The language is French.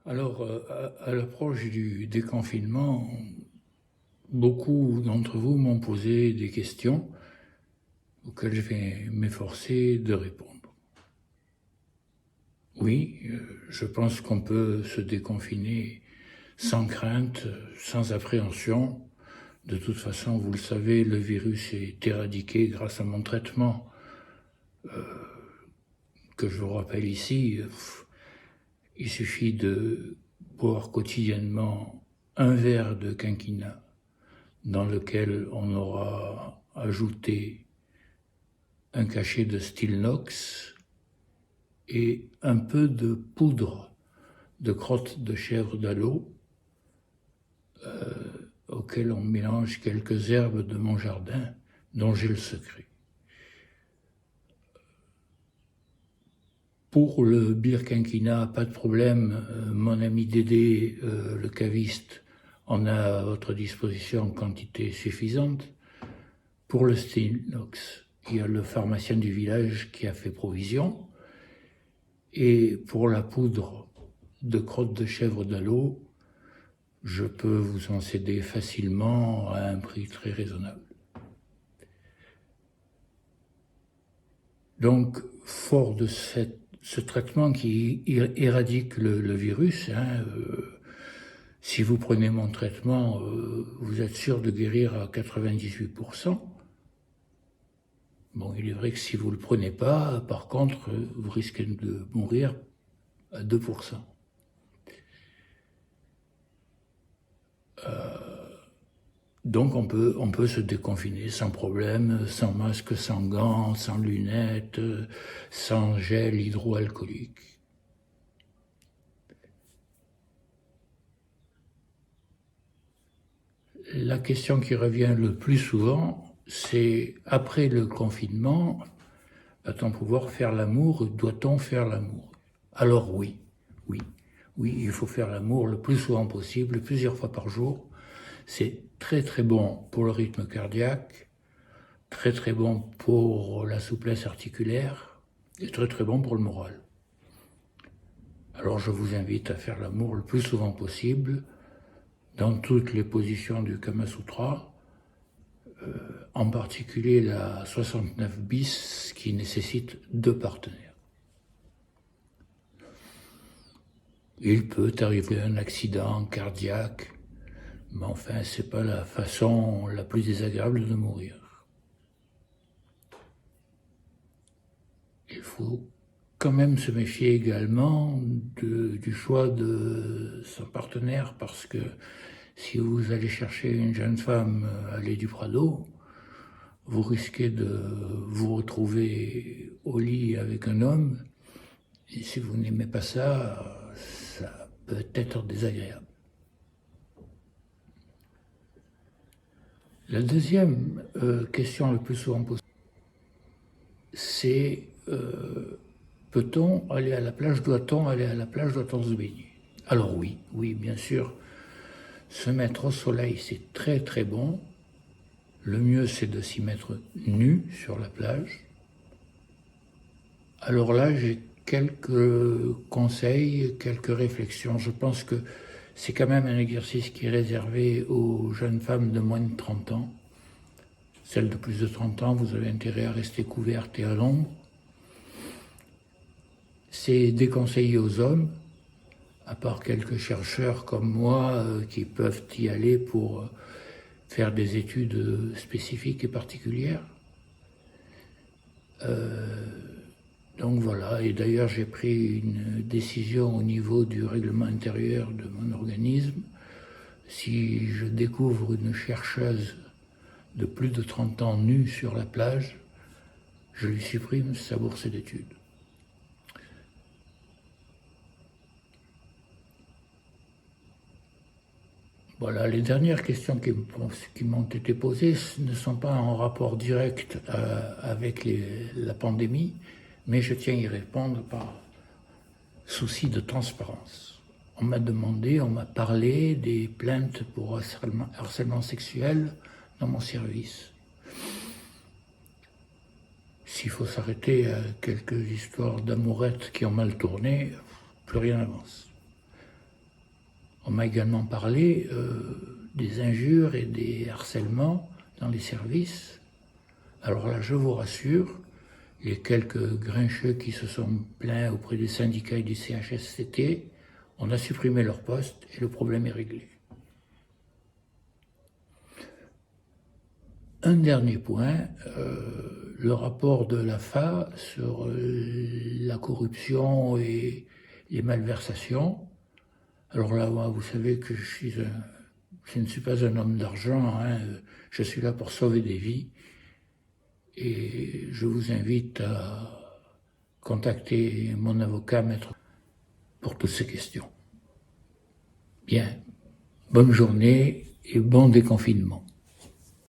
Alors, à l'approche du déconfinement, beaucoup d'entre vous m'ont posé des questions auxquelles je vais m'efforcer de répondre. Oui, je pense qu'on peut se déconfiner sans crainte, sans appréhension. De toute façon, vous le savez, le virus est éradiqué grâce à mon traitement, que je vous rappelle ici. Il suffit de boire quotidiennement un verre de quinquina dans lequel on aura ajouté un cachet de Stilnox et un peu de poudre de crotte de chèvre d'Allo, auquel on mélange quelques herbes de mon jardin dont j'ai le secret. Pour le bir quinquina, pas de problème, mon ami Dédé, le caviste, en a à votre disposition en quantité suffisante. Pour le Stilnox, il y a le pharmacien du village qui a fait provision. Et pour la poudre de crotte de chèvre d'Allo, je peux vous en céder facilement à un prix très raisonnable. Donc, fort de ce traitement qui éradique le virus, si vous prenez mon traitement, vous êtes sûr de guérir à 98%. Bon, il est vrai que si vous ne le prenez pas, par contre, vous risquez de mourir à 2%. Donc on peut se déconfiner sans problème, sans masque, sans gants, sans lunettes, sans gel hydroalcoolique. La question qui revient le plus souvent, c'est après le confinement, va-t-on pouvoir faire l'amour? Doit-on faire l'amour? Alors oui, il faut faire l'amour le plus souvent possible, plusieurs fois par jour. C'est très très bon pour le rythme cardiaque, très très bon pour la souplesse articulaire et très très bon pour le moral. Alors je vous invite à faire l'amour le plus souvent possible, dans toutes les positions du Kama Sutra, en particulier la 69 bis qui nécessite 2 partenaires. Il peut arriver un accident cardiaque, mais enfin c'est pas la façon la plus désagréable de mourir. Il faut quand même se méfier également du choix de son partenaire, parce que si vous allez chercher une jeune femme à l'allée du Prado, vous risquez de vous retrouver au lit avec un homme, et si vous n'aimez pas ça, ça peut être désagréable. La deuxième question le plus souvent posée, c'est peut-on aller à la plage, doit-on aller à la plage, doit-on se baigner? Alors oui, bien sûr, se mettre au soleil, c'est très très bon. Le mieux, c'est de s'y mettre nu sur la plage. Alors là, j'ai quelques conseils, quelques réflexions. Je pense que c'est quand même un exercice qui est réservé aux jeunes femmes de moins de 30 ans. Celles de plus de 30 ans, vous avez intérêt à rester couvertes et à l'ombre. C'est déconseillé aux hommes, à part quelques chercheurs comme moi qui peuvent y aller pour faire des études spécifiques et particulières. Donc voilà, et d'ailleurs j'ai pris une décision au niveau du règlement intérieur de mon organisme. Si je découvre une chercheuse de plus de 30 ans nue sur la plage, je lui supprime sa bourse d'études. Voilà, les dernières questions qui m'ont été posées ne sont pas en rapport direct avec la pandémie, mais je tiens à y répondre par souci de transparence. On m'a demandé, on m'a parlé des plaintes pour harcèlement sexuel dans mon service. S'il faut s'arrêter à quelques histoires d'amourettes qui ont mal tourné, plus rien n'avance. On m'a également parlé des injures et des harcèlements dans les services. Alors là, je vous rassure, les quelques grincheux qui se sont plaints auprès des syndicats et du CHSCT, on a supprimé leur poste et le problème est réglé. Un dernier point, le rapport de l'AFA sur la corruption et les malversations. Alors là, moi, vous savez que je ne suis pas un homme d'argent, hein, je suis là pour sauver des vies. Et je vous invite à contacter mon avocat, maître, pour toutes ces questions. Bien, bonne journée et bon déconfinement.